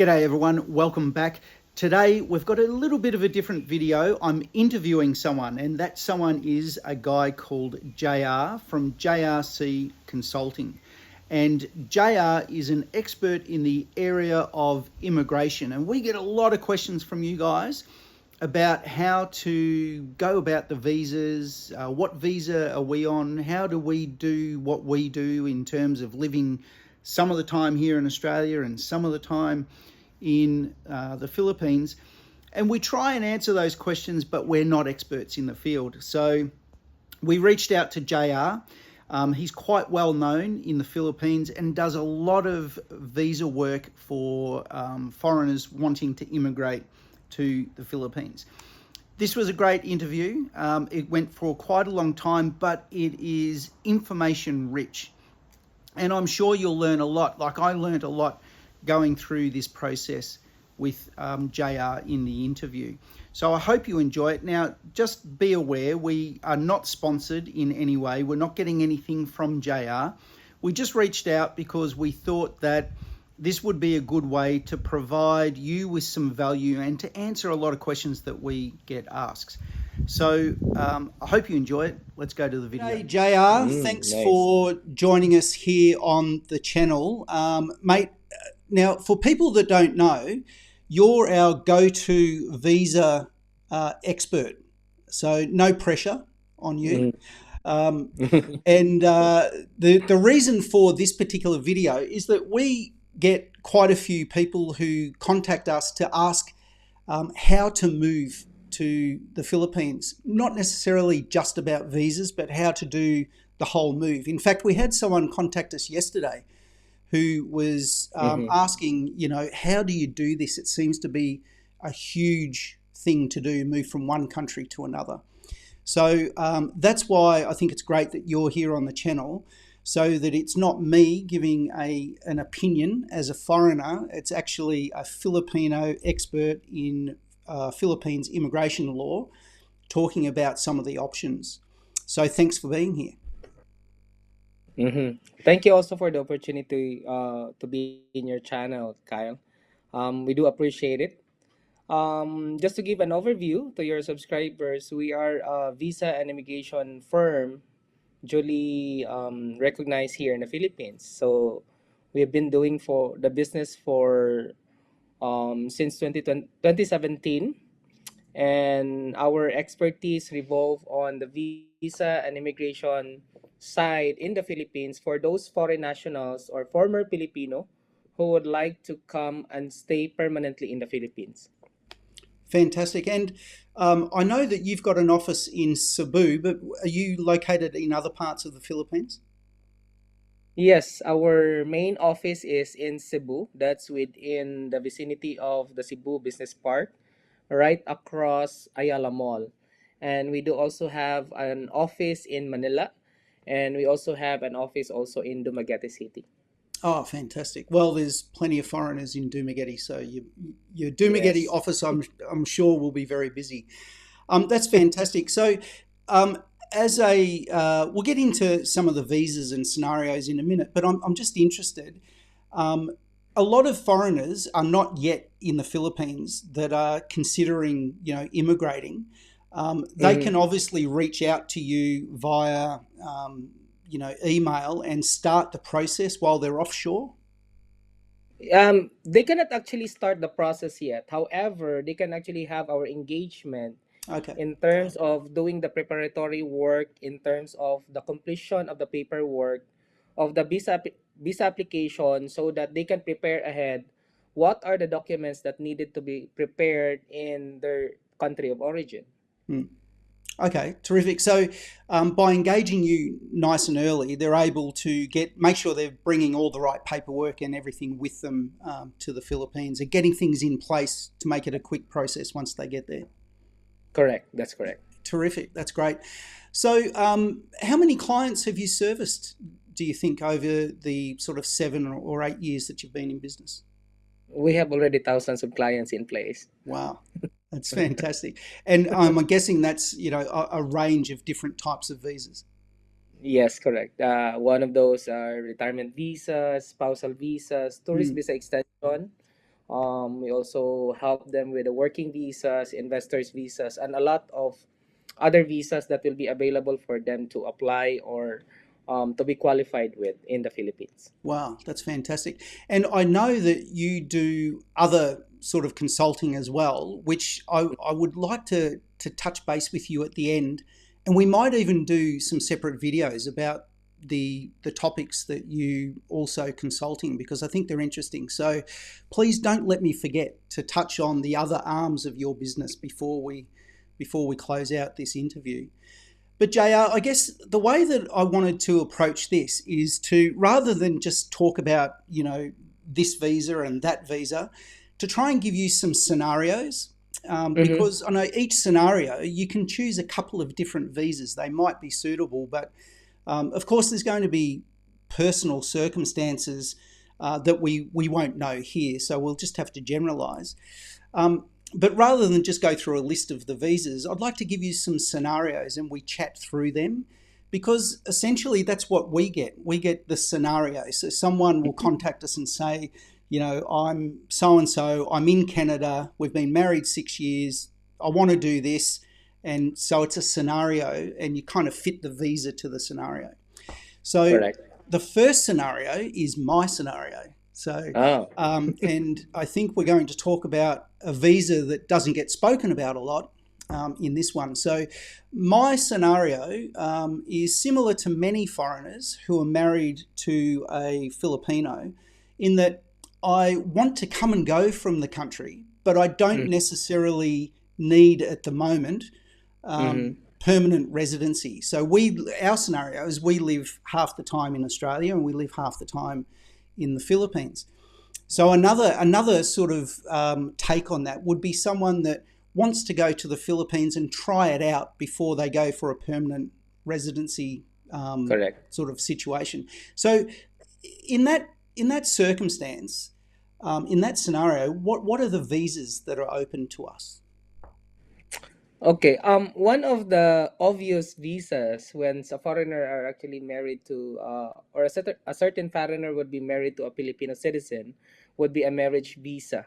G'day everyone, welcome back. Today we've got a little bit of a different video. I'm interviewing someone, and that someone is a guy called JR from JRC Consulting. And JR is an expert in the area of immigration, and we get a lot of questions from you guys about how to go about the visas, what visa are we on, how do we do what we do in terms of living some of the time here in Australia and some of the time in the Philippines. And we try and answer those questions, but we're not experts in the field. So we reached out to JR. He's quite well known in the Philippines and does a lot of visa work for foreigners wanting to immigrate to the Philippines. This was a great interview. It went for quite a long time, but it is information rich. And I'm sure you'll learn a lot. Like I learned a lot going through this process with JR in the interview. So I hope you enjoy it. Now, just be aware, we are not sponsored in any way. We're not getting anything from JR. We just reached out because we thought that this would be a good way to provide you with some value and to answer a lot of questions that we get asked. So I hope you enjoy it. Let's go to the video. Hey, JR, thanks for joining us here on the channel. Mate, now for people that don't know, you're our go-to visa expert. So no pressure on you. And the reason for this particular video is that we get quite a few people who contact us to ask how to move to the Philippines, not necessarily just about visas, but how to do the whole move. In fact, we had someone contact us yesterday who was asking, you know, how do you do this? It seems to be a huge thing to do, move from one country to another. So that's why I think it's great that you're here on the channel, so that it's not me giving an opinion as a foreigner. It's actually a Filipino expert in Philippines immigration law talking about some of the options. So thanks for being here. Thank you also for the opportunity to be in your channel, Kyle. We do appreciate it. Just to give an overview to your subscribers, we are a visa and immigration firm duly recognized here in the Philippines. So we have been doing for the business for since 2017, and our expertise revolve on the visa and immigration side in the Philippines for those foreign nationals or former Filipino who would like to come and stay permanently in the Philippines. Fantastic. And I know that you've got an office in Cebu, but are you located in other parts of the Philippines? Yes, our main office is in Cebu. That's within the vicinity of the Cebu Business Park, right across Ayala Mall. And we do also have an office in Manila, and we also have an office also in Dumaguete City. Oh, fantastic. Well, there's plenty of foreigners in Dumaguete, so your Dumaguete office, I'm sure, will be very busy. That's fantastic. So we'll get into some of the visas and scenarios in a minute, but I'm just interested. A lot of foreigners are not yet in the Philippines that are considering, you know, immigrating. They can obviously reach out to you via you know, email and start the process while they're offshore? They cannot actually start the process yet. However, they can actually have our engagement in terms of doing the preparatory work, in terms of the completion of the paperwork, of the visa application, so that they can prepare ahead what are the documents that needed to be prepared in their country of origin. Okay, terrific. So by engaging you nice and early, they're able to make sure they're bringing all the right paperwork and everything with them to the Philippines and getting things in place to make it a quick process once they get there. Correct. That's correct. Terrific. That's great. So how many clients have you serviced, do you think, over the sort of 7 or 8 years that you've been in business? We have already thousands of clients in place. Wow. That's fantastic. And I'm guessing that's, you know, a range of different types of visas. Yes, correct. One of those are retirement visas, spousal visas, tourist visa extension, We also help them with the working visas, investors visas, and a lot of other visas that will be available for them to apply or to be qualified with in the Philippines. Wow, that's fantastic. And I know that you do other sort of consulting as well, which I would like to touch base with you at the end. And we might even do some separate videos about the topics that you also consulting, because I think they're interesting. So please don't let me forget to touch on the other arms of your business before we close out this interview. But JR, I guess the way that I wanted to approach this is to, rather than just talk about, this visa and that visa, to try and give you some scenarios. Mm-hmm. Because I know each scenario, you can choose a couple of different visas. They might be suitable, but of course, there's going to be personal circumstances that we won't know here. So we'll just have to generalize. But rather than just go through a list of the visas, I'd like to give you some scenarios and we chat through them, because essentially that's what we get. We get the scenario. So someone will contact us and say, I'm so-and-so, I'm in Canada, we've been married 6 years, I want to do this. And so it's a scenario and you kind of fit the visa to the scenario. So Correct. the first scenario is my scenario. So, Oh. and I think we're going to talk about a visa that doesn't get spoken about a lot in this one. So my scenario is similar to many foreigners who are married to a Filipino, in that I want to come and go from the country, but I don't necessarily need at the moment Mm-hmm. permanent residency. So our scenario is we live half the time in Australia and we live half the time in the Philippines. So another sort of take on that would be someone that wants to go to the Philippines and try it out before they go for a permanent residency Correct. sort of situation. So in that circumstance, in that scenario, what are the visas that are open to us? Okay. One of the obvious visas when a foreigner are actually married to, or a certain foreigner would be married to a Filipino citizen, would be a marriage visa.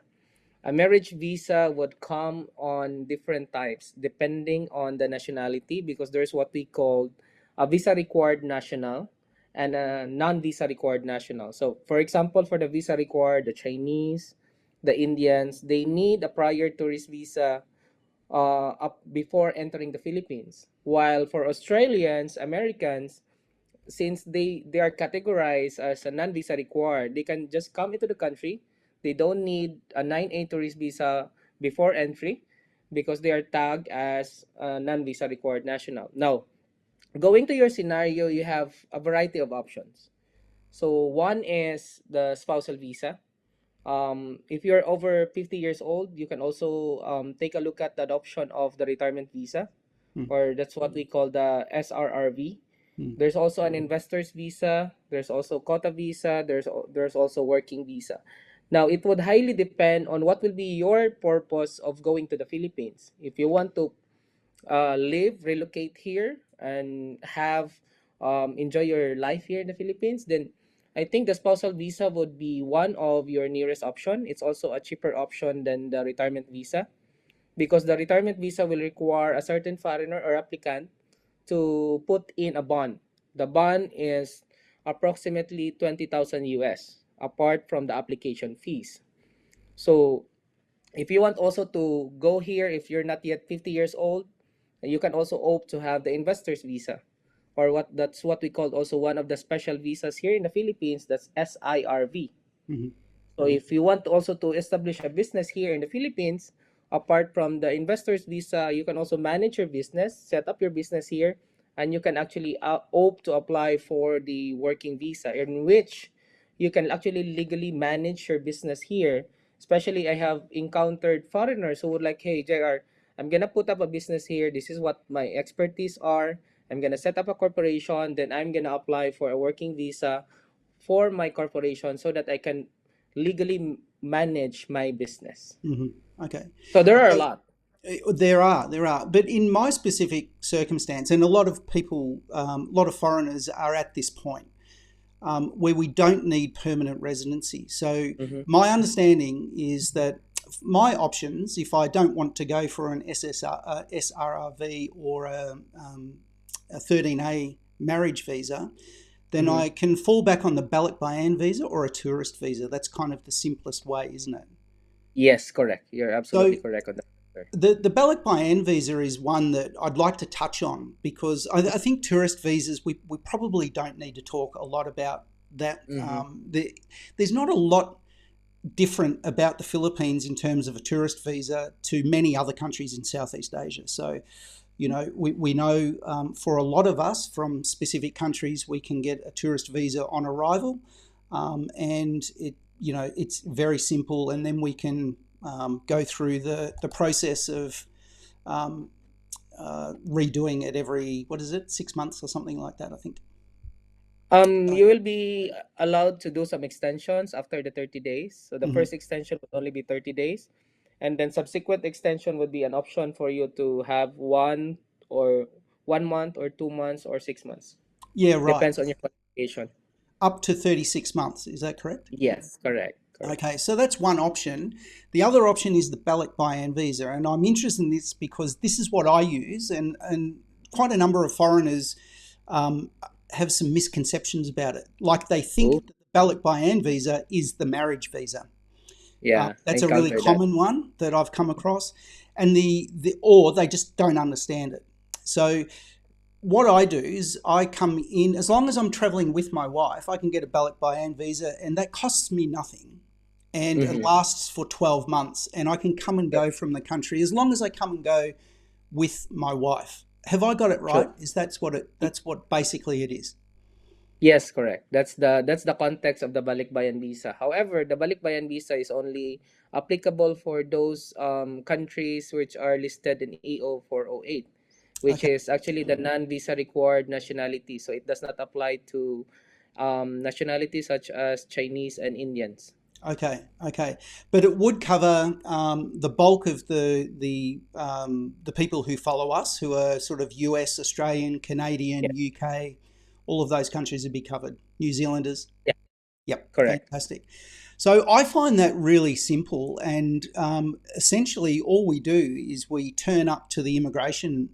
A marriage visa would come on different types depending on the nationality, because there's what we call a visa required national and a non-visa required national. So, for example, for the visa required, the Chinese, the Indians, they need a prior tourist visa up before entering the Philippines. While for Australians, Americans, since they are categorized as a non-visa required, they can just come into the country. They don't need a 9A tourist visa before entry because they are tagged as a non-visa required national. Now, going to your scenario, you have a variety of options. So one is the spousal visa. If you're over 50 years old, you can also take a look at the adoption of the retirement visa, Hmm. or that's what we call the SRRV. Hmm. There's also an investor's visa. There's also quota visa. There's also working visa. Now, it would highly depend on what will be your purpose of going to the Philippines. If you want to relocate here, and have enjoy your life here in the Philippines, then I think the spousal visa would be one of your nearest option. It's also a cheaper option than the retirement visa, because the retirement visa will require a certain foreigner or applicant to put in a bond. The bond is approximately 20,000 US apart from the application fees. So if you want also to go here, if you're not yet 50 years old, you can also opt to have the investor's visa, or what we call also one of the special visas here in the Philippines, that's SIRV. Hmm. So if you want also to establish a business here in the Philippines, apart from the investor's visa, you can also manage your business, set up your business here, and you can actually opt to apply for the working visa, in which you can actually legally manage your business here. Especially, I have encountered foreigners who would like, hey, JR, I'm gonna put up a business here. This is what my expertise are. I'm gonna set up a corporation, then I'm gonna apply for a working visa for my corporation so that I can legally manage my business. Hmm. Okay. So there are a So lot. there are. But in my specific circumstance, and a lot of people, a lot of foreigners are at this point. where we don't need permanent residency. So Mm-hmm. my understanding is that my options, if I don't want to go for an SRRV or a 13A marriage visa, then Mm-hmm. I can fall back on the Balikbayan visa or a tourist visa. That's kind of the simplest way, isn't it? Yes, correct. You're So absolutely correct on that, sir. the Balikbayan visa is one that I'd like to touch on because I think tourist visas, we probably don't need to talk a lot about that. Mm-hmm. There's not a lot different about the Philippines in terms of a tourist visa to many other countries in Southeast Asia. So, we know for a lot of us from specific countries, we can get a tourist visa on arrival, and it's very simple, and then we can go through the process of um, redoing it every, what is it, 6 months or something like that, I think. You will be allowed to do some extensions after the 30 days. So the Mhm. first extension would only be 30 days. And then subsequent extension would be an option for you to have 1 month or 2 months or 6 months. Yeah, right. Depends on your qualification. Up to 36 months, is that correct? Yes, correct. Correct. Okay, so that's one option. The other option is the Balikbayan visa, and I'm interested in this because this is what I use, and quite a number of foreigners um, have some misconceptions about it. Like they think Oh, that the Balikbayan visa is the marriage visa. yeah, I That's a really encountered that. common one that I've come across, and or they just don't understand it. So what I do is I come in, as long as I'm traveling with my wife, I can get a Balikbayan visa, and that costs me nothing. And it Mm-hmm. lasts for 12 months, and I can come and go from the country as long as I come and go with my wife. Have I got it right? True. That's what basically it is. Yes, correct. That's the context of the Balikbayan visa. However, the Balikbayan visa is only applicable for those countries which are listed in EO 408, which Okay. is actually the non-visa required nationality. So it does not apply to nationalities such as Chinese and Indians. Okay, but it would cover the bulk of the people who follow us, who are sort of US, Australian, Yeah, Canadian, UK, all of those countries would be covered. New Zealanders. yeah, Yep, correct. fantastic. So I find that really simple, and essentially all we do is we turn up to the immigration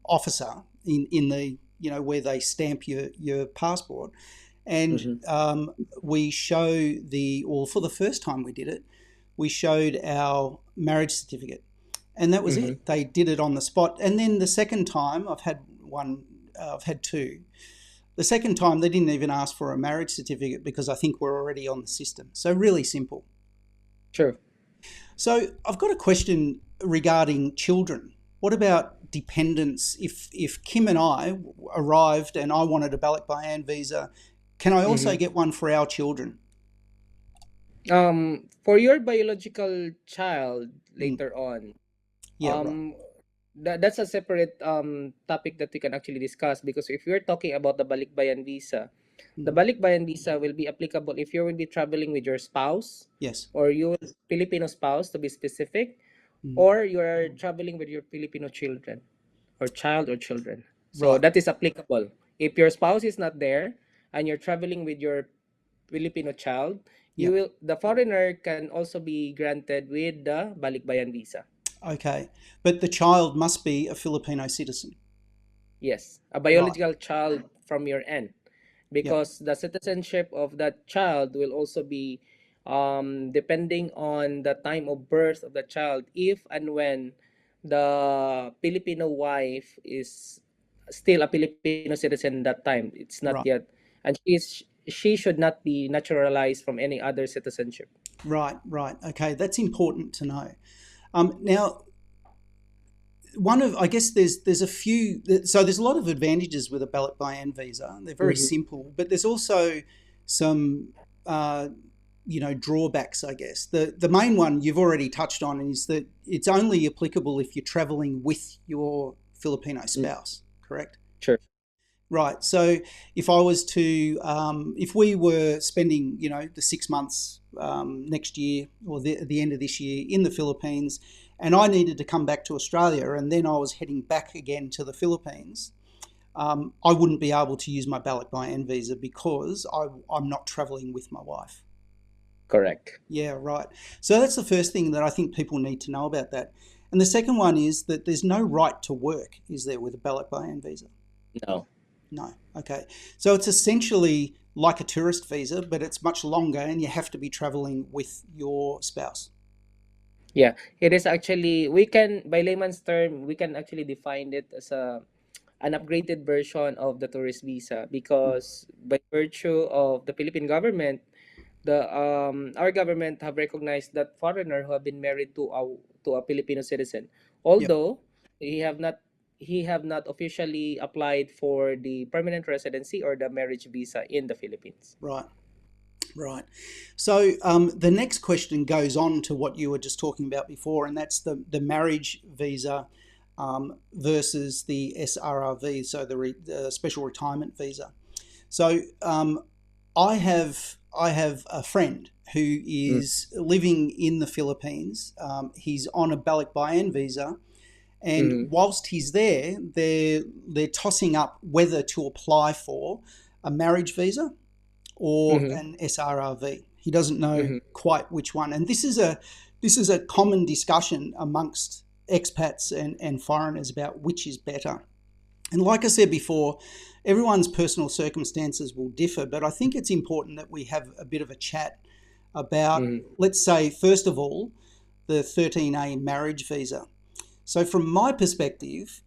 officer in the where they stamp your passport, and Mm-hmm. we show or for the first time we did it, we showed our marriage certificate, and that was Mm-hmm. it. They did it on the spot, and then the second time I've had two. The second time, they didn't even ask for a marriage certificate because I think we're already on the system. So, really simple. True. So, I've got a question regarding children. What about dependents? If Kim and I arrived and I wanted a Balikbayan visa, can I also Mm-hmm. get one for our children? For your biological child Mm, later on, yeah, right. um that's a separate topic that we can actually discuss, because if you're talking about the Balikbayan visa, the Mm, Balikbayan visa will be applicable if you will be traveling with your spouse, yes. or your Filipino spouse to be specific, Mm, or you are traveling with your Filipino children, or child or children. So right. that is applicable. If your spouse is not there and you're traveling with your Filipino child, Yeah. the foreigner can also be granted with the Balikbayan visa. Okay. But the child must be a Filipino citizen. Yes, a Right. biological child from your end, Yep. because the citizenship of that child will also be depending on the time of birth of the child, if and when the Filipino wife is still a Filipino citizen that time. It's not Right. yet, and she should not be naturalized from any other citizenship. Right. Right. Okay. That's important to know. Now, I guess there's a few. So there's a lot of advantages with a Balikbayan visa. They're very Mm-hmm. simple, but there's also some uh, drawbacks. I guess the main one you've already touched on is that it's only applicable if you're traveling with your Filipino spouse. Correct? Sure. Right. So if we were spending, the 6 months next year or the end of this year in the Philippines, and I needed to come back to Australia, and then I was heading back again to the Philippines, I wouldn't be able to use my Balikbayan visa because I'm not traveling with my wife. Correct. Yeah, right. So that's the first thing that I think people need to know about that. And the second one is that there's no right to work, is there, with a Balikbayan visa? No. No. Okay. So it's essentially like a tourist visa, but it's much longer and you have to be traveling with your spouse. Yeah, it is actually, we can, by layman's term, we can actually define it as a an upgraded version of the tourist visa, because by virtue of the Philippine government, the our government have recognized that foreigner who have been married to a Filipino citizen, Yep. although he have not officially applied for the permanent residency or the marriage visa in the Philippines. Right. Right. So the next question goes on to what you were just talking about before, and that's the marriage visa versus the SRRV, so the special retirement visa. So I have a friend who Mm. is living in the Philippines. He's on a Balikbayan visa, and Mm-hmm. whilst he's there, they're tossing up whether to apply for a marriage visa or Mm-hmm. an SRRV. He doesn't know Mm-hmm. quite which one, and this is a common discussion amongst expats and foreigners about which is better. And like I said before, everyone's personal circumstances will differ, but I think it's important that we have a bit of a chat about, Mm-hmm. let's say, first of all, the 13A marriage visa. So from my perspective,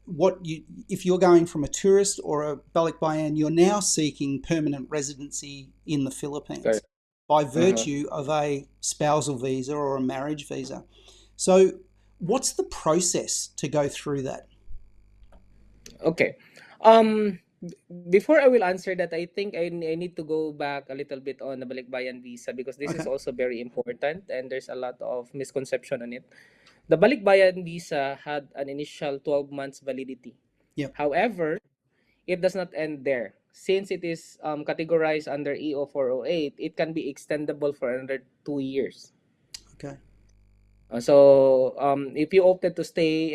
if you're going from a tourist or a Balikbayan, you're now seeking permanent residency in the Philippines Correct. by Uh-huh. virtue of a spousal visa or a marriage visa. So what's the process to go through that? Okay. Before I will answer that, I think I need to go back a little bit on the Balikbayan visa, because this is Okay. also very important and there's a lot of misconception on it. The Balikbayan visa had an initial 12 months validity. Yep. However, it does not end there. Since it is categorized under EO 408, it can be extendable for another 2 years. Okay. If you opted to stay,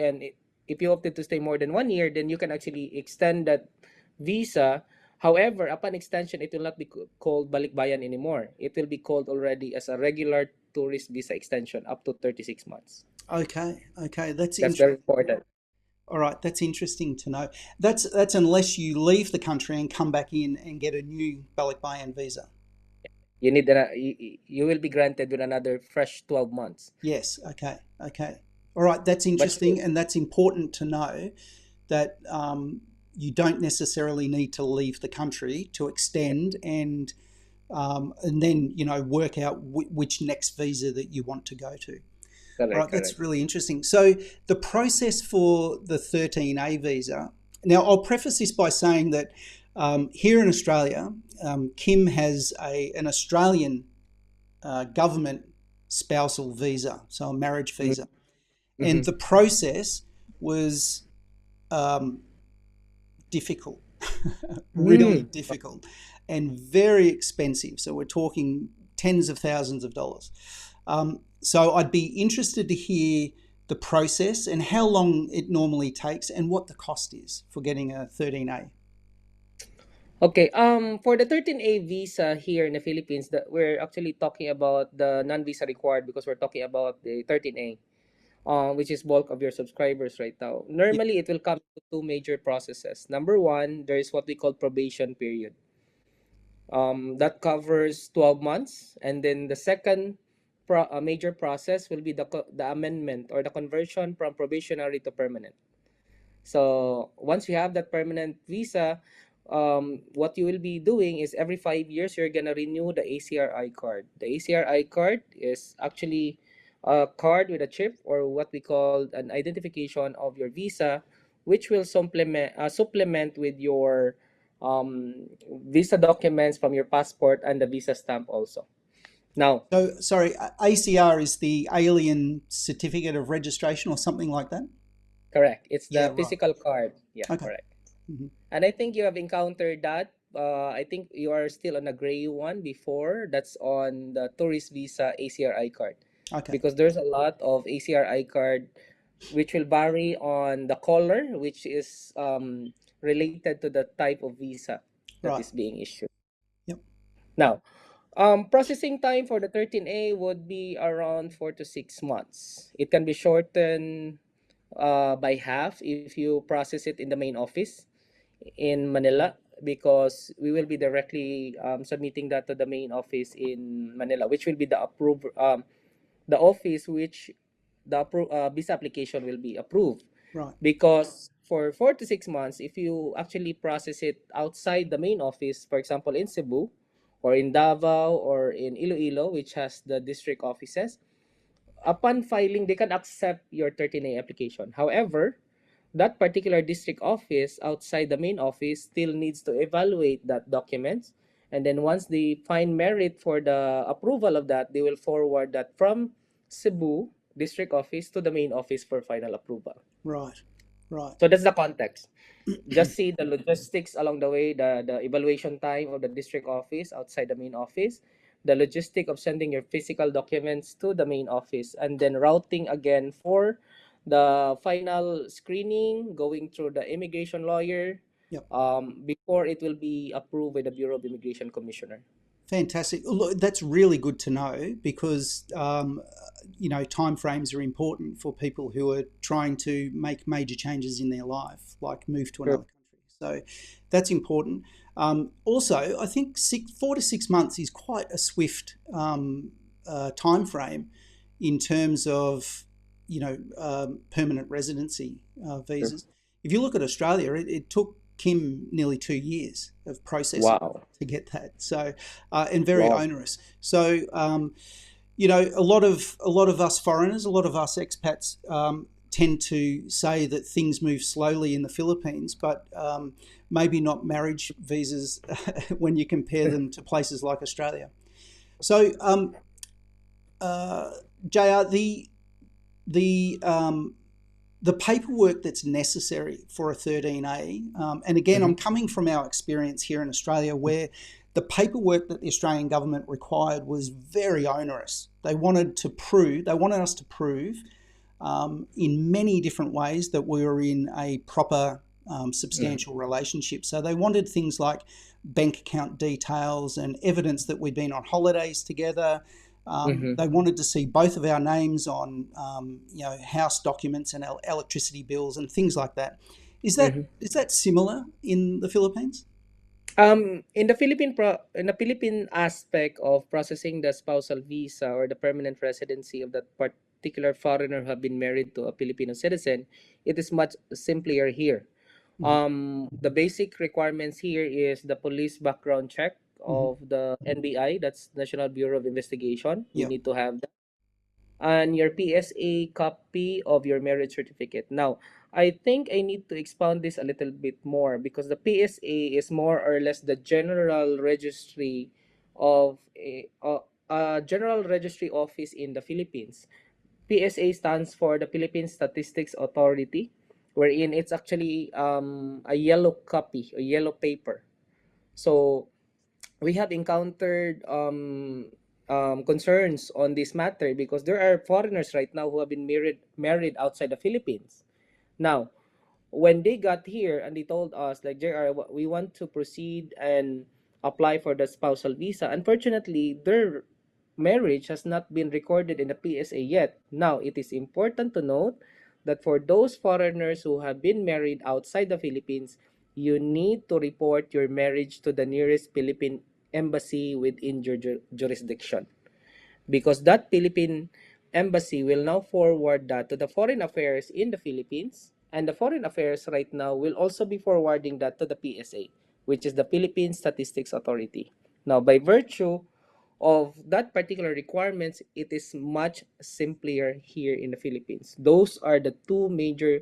if you opted to stay more than 1 year, then you can actually extend that visa. However, upon extension, it will not be called Balikbayan anymore. It will be called already as a regular tourist visa extension up to 36 months. Okay. Okay. That's That's interesting. very important. All right, that's interesting to know. That's unless you leave the country and come back in and get a new Balikbayan visa. You will be granted with another fresh 12 months. Yes. Okay. Okay. All right, that's But interesting, and that's important to know that you don't necessarily need to leave the country to extend and then work out which next visa that you want to go to. All correct, right, that's correct. really interesting. So the process for the 13A visa. Now, I'll preface this by saying that here in Australia, Kim has an Australian government spousal visa, so a marriage visa, and Mm-hmm. the process was um, difficult, really Mm. difficult, and very expensive. So we're talking tens of thousands of dollars. So I'd be interested to hear the process and how long it normally takes and what the cost is for getting a 13A. Okay, for the 13A visa here in the Philippines, that we're actually talking about the non-visa required, because we're talking about the 13A, which is bulk of your subscribers right now. Yeah. Normally, it will come to two major processes. Number one, there is what we call probation period. That covers 12 months, and then the second major process will be the amendment or the conversion from probationary to permanent. So once you have that permanent visa, what you will be doing is every 5 years you're gonna renew the ACRI card. The ACRI card is actually a card with a chip, or what we call an identification of your visa, which will supplement with your visa documents from your passport and the visa stamp also. Now, So, sorry, ACR is the Alien Certificate of Registration or something like that? correct. It's Yeah, the right. physical card. Yeah, Okay. correct. Mhm. And I think you have encountered that. I think you are still on a gray one before. That's on the tourist visa ACRI card. Okay. Because there's a lot of ACRI card which will vary on the color, which is related to the type of visa that Right. is being issued. Yep. Now, processing time for the 13A would be around 4 to 6 months. It can be shortened by half if you process it in the main office in Manila, because we will be directly submitting that to the main office in Manila, which will be the office which the visa application will be approved. Right. Because for 4 to 6 months, if you actually process it outside the main office, for example in Cebu or in Davao or in Iloilo, which has the district offices, upon filing, they can accept your 13A application. However, that particular district office outside the main office still needs to evaluate that documents. And then once they find merit for the approval of that, they will forward that from Cebu district office to the main office for final approval. Right. Right. So that's the context. Just see the logistics along the way, the evaluation time of the district office outside the main office, the logistic of sending your physical documents to the main office, and then routing again for the final screening, going through the immigration lawyer, Yep. before it will be approved by the Bureau of Immigration Commissioner. Fantastic. Look, that's really good to know because timeframes are important for people who are trying to make major changes in their life, like move to Sure. another country. So that's important. Also, I think 4 to 6 months is quite a swift time frame in terms of permanent residency Sure. visas. If you look at Australia, it took Kim nearly 2 years of processing Wow. to get that. So, and very Wow. onerous. So, a lot of us foreigners, a lot of us expats tend to say that things move slowly in the Philippines, but maybe not marriage visas when you compare them to places like Australia. So, JR, the paperwork that's necessary for a 13A, and again, I'm coming from our experience here in Australia where the paperwork that the Australian government required was very onerous. They wanted us to prove in many different ways that we were in a proper, substantial relationship. So they wanted things like bank account details and evidence that we'd been on holidays together. They wanted to see both of our names on, house documents and electricity bills and things like that. Is that similar in the Philippines? In the Philippine aspect of processing the spousal visa or the permanent residency of that particular foreigner who have been married to a Filipino citizen, it is much simpler here. Mm-hmm. The basic requirements here is the police background check Mm-hmm. of the NBI, that's National Bureau of Investigation. You Yeah. need to have that, and your PSA copy of your marriage certificate. Now, I think I need to expound this a little bit more because the PSA is more or less the general registry of a general registry office in the Philippines. PSA stands for the Philippine Statistics Authority, wherein it's actually a yellow copy, a yellow paper. So we have encountered concerns on this matter because there are foreigners right now who have been married outside the Philippines. Now, when they got here and they told us like JR, we want to proceed and apply for the spousal visa. Unfortunately, their marriage has not been recorded in the PSA yet. Now, it is important to note that for those foreigners who have been married outside the Philippines, you need to report your marriage to the nearest Philippine embassy within your jurisdiction, because that Philippine embassy will now forward that to the foreign affairs in the Philippines, and the foreign affairs right now will also be forwarding that to the PSA, which is the Philippine Statistics Authority. Now, by virtue of that particular requirements, it is much simpler here in the Philippines. Those are the two major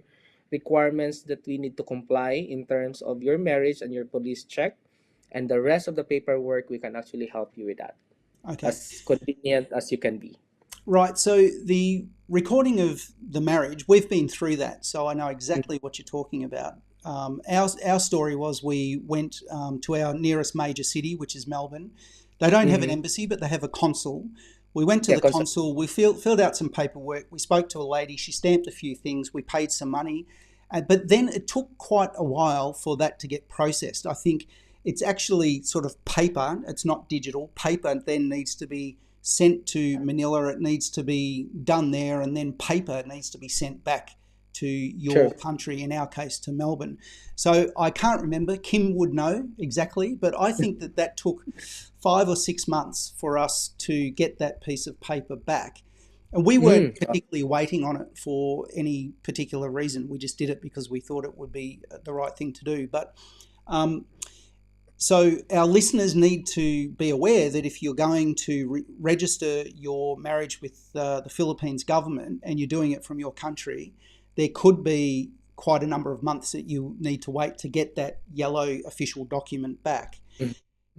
requirements that we need to comply in terms of your marriage and your police check, and the rest of the paperwork we can actually help you with that Okay. as convenient as you can be. Right. So the recording of the marriage, we've been through that, so I know exactly what you're talking about. Our story was we went to our nearest major city, which is Melbourne. They don't have an Mm-hmm. embassy, but they have a consul. We went to Yeah, the consul. We filled out some paperwork. We spoke to a lady. She stamped a few things. We paid some money, But then it took quite a while for that to get processed. I think it's actually sort of paper, it's not digital. Paper then needs to be sent to Manila, it needs to be done there, and then paper needs to be sent back to your True. country, in our case to Melbourne. So I can't remember, Kim would know exactly, but I think that that took 5 or 6 months for us to get that piece of paper back. And we weren't Oh, particularly waiting on it for any particular reason. We just did it because we thought it would be the right thing to do. But um, so our listeners need to be aware that if you're going to register your marriage with the Philippines government and you're doing it from your country, there could be quite a number of months that you need to wait to get that yellow official document back. mhm.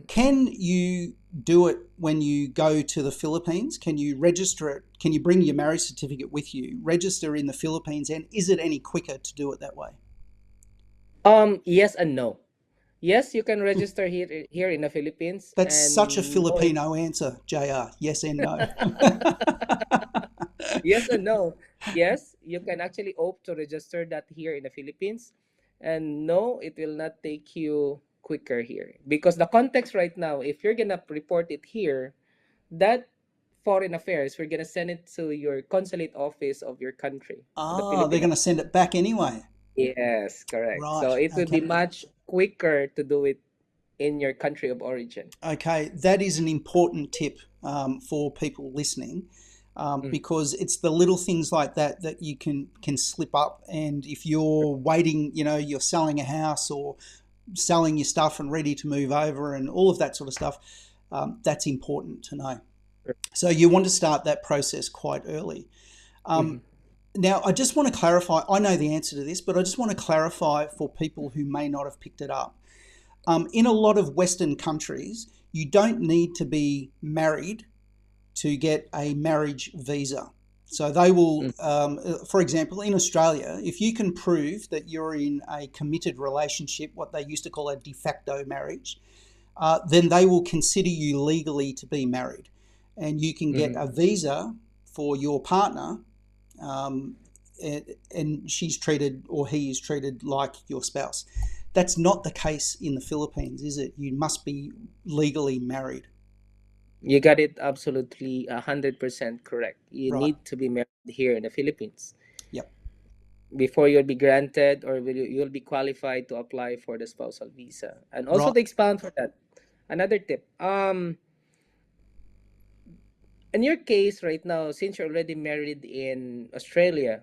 Can you do it when you go to the Philippines? Can you register it? Can you bring your marriage certificate with you, register in the Philippines, and is it any quicker to do it that way? Yes and no. Yes, you can register here in the Philippines, That's such a and no, it, Filipino answer, JR. Yes and no. yes and no. Yes, you can actually opt to register that here in the Philippines, and no, it will not take you quicker here because the context right now, if you're gonna report it here, that foreign affairs, we're gonna send it to your consulate office of your country, the Ah, they're Filipino. going to send it back anyway. Yes, correct. Right. So it will be Okay. much quicker to do it in your country of origin. Okay. That is an important tip for people listening, Mm. because it's the little things like that that you can slip up. And if you're waiting, you're selling a house or selling your stuff and ready to move over and all of that sort of stuff, that's important to know. So you want to start that process quite early. Mhm. Now, I just want to clarify. I know the answer to this, but I just want to clarify for people who may not have picked it up. In a lot of Western countries, you don't need to be married to get a marriage visa. So they will, Mm. for example, in Australia, if you can prove that you're in a committed relationship, what they used to call a de facto marriage, then they will consider you legally to be married. And you can get Mhm. a visa for your partner, um, and she's treated or he is treated like your spouse. That's not the case in the Philippines, is it? You must be legally married. You got it absolutely 100% correct. You Right. need to be married here in the Philippines Yep. before you'll be granted or you'll be qualified to apply for the spousal visa. And also Right. to expound for that, another tip. In your case right now, since you're already married in Australia,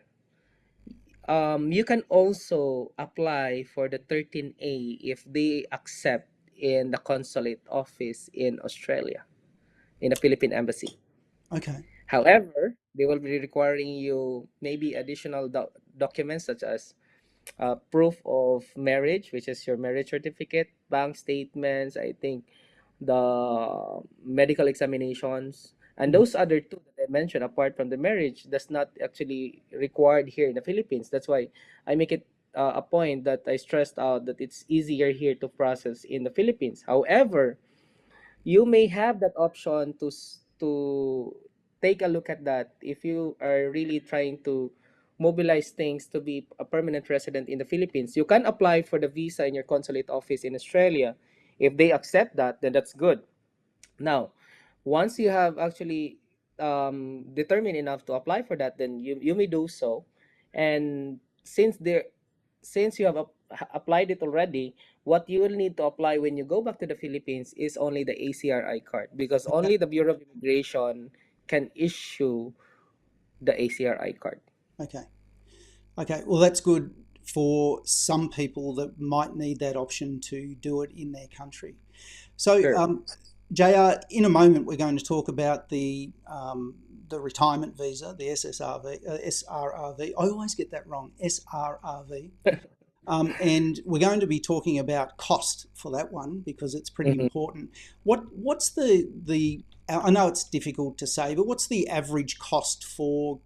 you can also apply for the 13A if they accept in the consulate office in Australia, in the Philippine embassy. Okay. However, they will be requiring you maybe additional documents such as proof of marriage, which is your marriage certificate, bank statements, I think the medical examinations, and Mhm. those other two that I mentioned, apart from the marriage, that's not actually required here in the Philippines. That's why I make it a point that I stressed out that it's easier here to process in the Philippines. However, you may have that option to take a look at that if you are really trying to mobilize things to be a permanent resident in the Philippines. You can apply for the visa in your consulate office in Australia. If they accept that, then that's good. Now, once you have actually determined enough to apply for that, then you may do so. And since you have applied it already, what you will need to apply when you go back to the Philippines is only the ACRI card because Okay. only the Bureau of Immigration can issue the ACRI card. Okay. Okay. Well, that's good for some people that might need that option to do it in their country. So, Sure. JR, in a moment, we're going to talk about the retirement visa, the SSRV, SRRV. I always get that wrong, SRRV. And we're going to be talking about cost for that one because it's pretty Mhm. important. What's the I know it's difficult to say, but what's the average cost for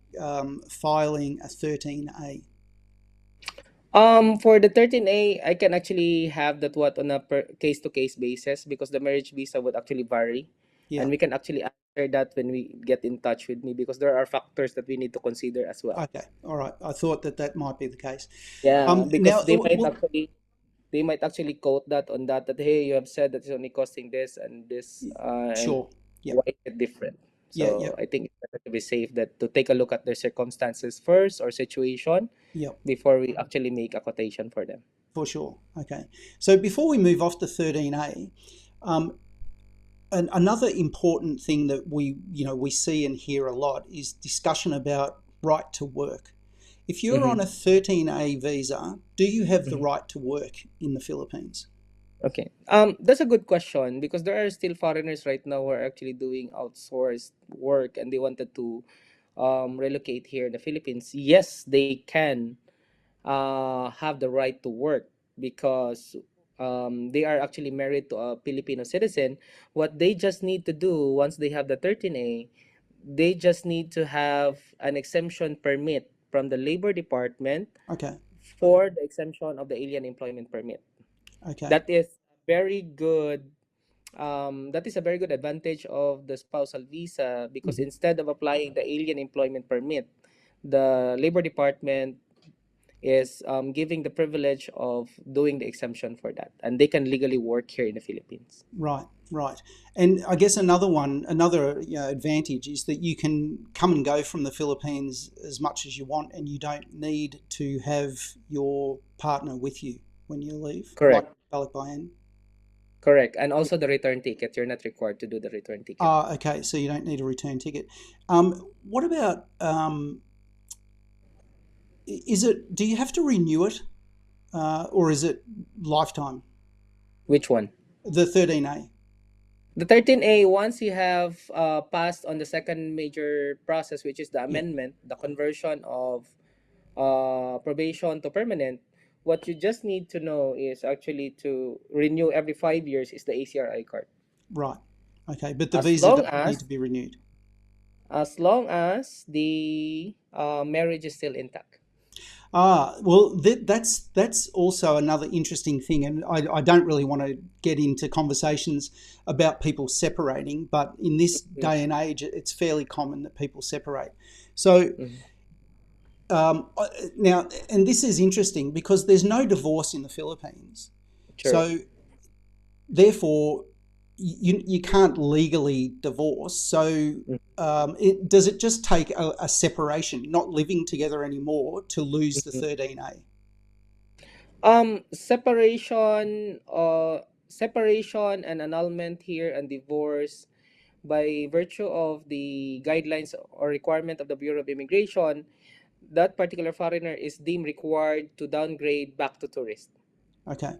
filing a 13A? For the 13A, I can actually have that what on a per case to case basis because the marriage visa would actually vary. And Yeah. we can actually answer that when we get in touch with me, because there are factors that we need to consider as well. Okay. All right. I thought that might be the case. Yeah, because Now, they might actually quote that on that hey, you have said that it's only costing this and this, and sure. Yep. why is it different? Yeah. So Yep. I think it's better to be safe, that to take a look at their circumstances first, or situation, Yep. before we actually make a quotation for them. For sure. Okay. So before we move off to 13A, um, another important thing that we see and hear a lot is discussion about right to work. If you're on a 13A visa, do you have the right to work in the Philippines? Okay. That's a good question, because there are still foreigners right now who are actually doing outsourced work, and they wanted to relocate here in the Philippines. Yes, they can have the right to work, because they are actually married to a Filipino citizen. What they just need to do once they have the 13A, they just need to have an exemption permit from the Labor Department Okay. for the exemption of the alien employment permit. Okay. That is very good. That is a very good advantage of the spousal visa, because Mhm. instead of applying the alien employment permit, the Labor Department is giving the privilege of doing the exemption for that, and they can legally work here in the Philippines. Right, right. And I guess another advantage is that you can come and go from the Philippines as much as you want, and you don't need to have your partner with you when you leave, like Correct. Balikbayan. Correct. And also the return ticket. You're not required to do the return ticket. Ah, okay. So you don't need a return ticket. What about is it? Do you have to renew it, or is it lifetime? Which one? The 13A. The 13A, once you have passed on the second major process, which is the Yeah. amendment, the conversion of probation to permanent, what you just need to know is actually to renew every 5 years is the ACRI card. Right. Okay. But the As visa long doesn't need to as be renewed. the marriage is still intact. Ah, well, that's also another interesting thing, and I don't really want to get into conversations about people separating, but in this day and age, it's fairly common that people separate. So um, now, and this is interesting because there's no divorce in the Philippines, True. so therefore you can't legally divorce. So does it just take a separation, not living together anymore, to lose the 13A? Separation and annulment here, and divorce, by virtue of the guidelines or requirement of the Bureau of Immigration, that particular foreigner is deemed required to downgrade back to tourist. Okay.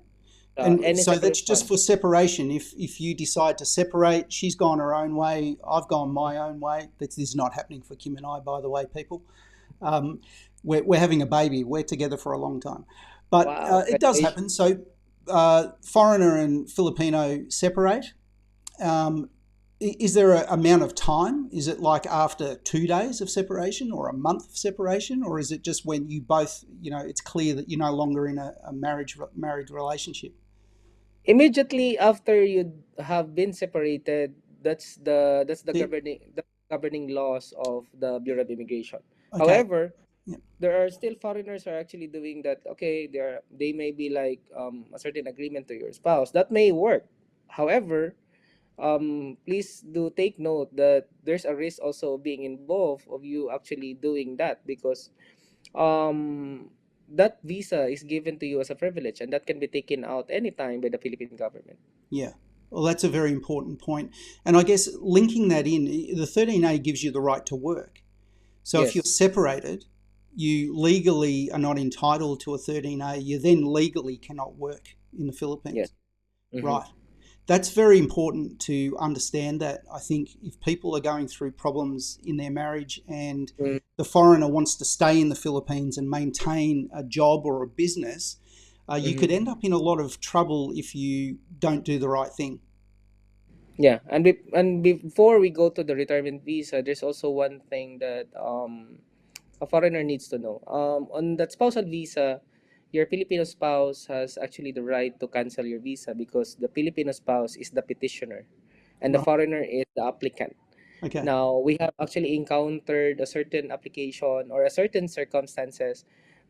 And Any so that's just separation. for separation. If you decide to separate, she's gone her own way, I've gone my own way. This is not happening for Kim and I, by the way, people. Um, we're having a baby. We're together for a long time. But Wow, it does congratulations. happen. So foreigner and Filipino separate. Um, is there an amount of time? Is it like after 2 days of separation or a month of separation? Or is it just when you both, it's clear that you're no longer in a married relationship? Immediately after you have been separated, that's the See? governing laws of the Bureau of Immigration. Okay. However, Yeah. there are still foreigners who are actually doing that. Okay, they may be like a certain agreement to your spouse that may work. However, please do take note that there's a risk also being involved of you actually doing that, because um, that visa is given to you as a privilege, and that can be taken out anytime by the Philippine government. Yeah. Well, that's a very important point. And I guess linking that in, the 13A gives you the right to work. So if you're Yes. separated, you legally are not entitled to a 13A. You then legally cannot work in the Yes. Philippines. Mm-hmm. Right. That's very important to understand that. I think if people are going through problems in their marriage and the foreigner wants to stay in the Philippines and maintain a job or a business, you could end Mm-hmm. up in a lot of trouble if you don't do the right thing. Yeah, and before we go to the retirement visa, there's also one thing that a foreigner needs to know. On that spousal visa, your Filipino spouse has actually the right to cancel your visa, because the Filipino spouse is the petitioner, and the Right. foreigner is the applicant. Okay. Now, we have actually encountered a certain application or a certain circumstances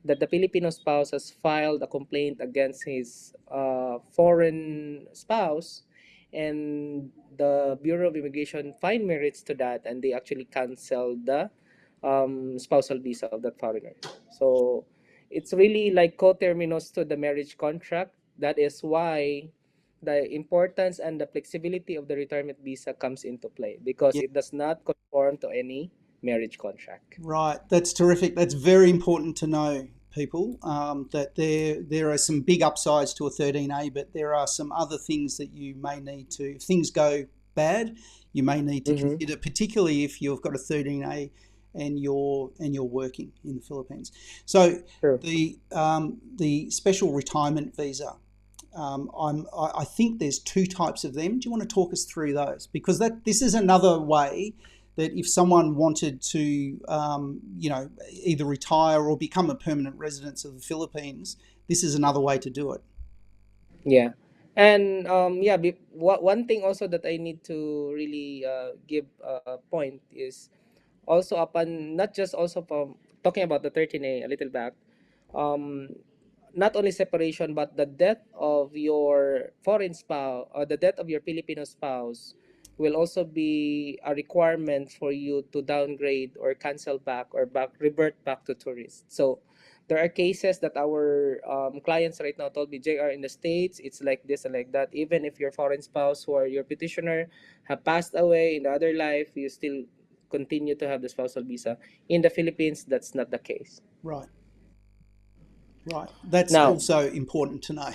that the Filipino spouse has filed a complaint against his foreign spouse, and the Bureau of Immigration find merits to that, and they actually canceled the spousal visa of that foreigner. So it's really like coterminous to the marriage contract. That is why the importance and the flexibility of the retirement visa comes into play, because Yeah. it does not conform to any marriage contract. Right. That's terrific. That's very important to know, people, that there are some big upsides to a 13A, but there are some other things that you may need to, if things go bad, you may need to Mm-hmm. consider, particularly if you've got a 13A and you're working in the Philippines. So True. the special retirement visa. I think there's two types of them. Do you want to talk us through those? Because this is another way that if someone wanted to, either retire or become a permanent resident of the Philippines, this is another way to do it. Yeah. And yeah, one thing also that I need to really give a point is also upon not just also from talking about the 13A a little back, um, not only separation but the death of your foreign spouse or the death of your Filipino spouse will also be a requirement for you to downgrade or cancel back or revert back to tourist. So there are cases that our clients right now told me, JR, in the States it's like this and like that. Even if your foreign spouse who are your petitioner have passed away in the other life, you still continue to have the spousal visa. In the Philippines, that's not the case. Right, right. That's Now, also important to know.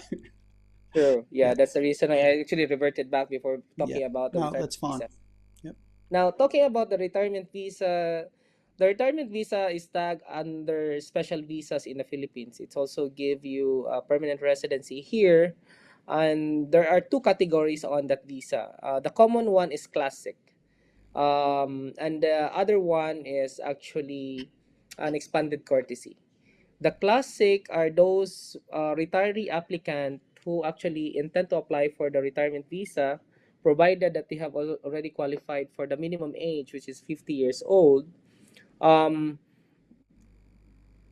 true. Yeah, Yeah, that's the reason I actually reverted back before yeah. talking about the No, retirement that's fine. visa. Yep. Now, talking about the retirement visa is tagged under special visas in the Philippines. It's also give you a permanent residency here, and there are two categories on that visa. The common one is classic, and the other one is actually an expanded courtesy. The classic are those retiree applicant who actually intend to apply for the retirement visa, provided that they have already qualified for the minimum age, which is 50 years old. Um,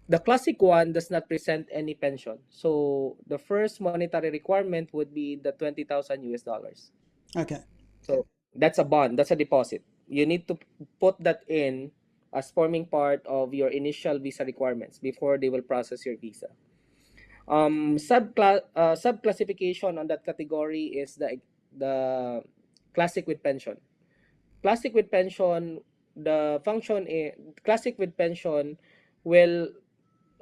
the classic one does not present any pension. So the first monetary requirement would be the 20,000 US dollars. Okay. So that's a bond, that's a deposit. You need to put that in as forming part of your initial visa requirements before they will process your visa. Sub classification on that category is the classic with pension. Classic with pension, the function is classic with pension will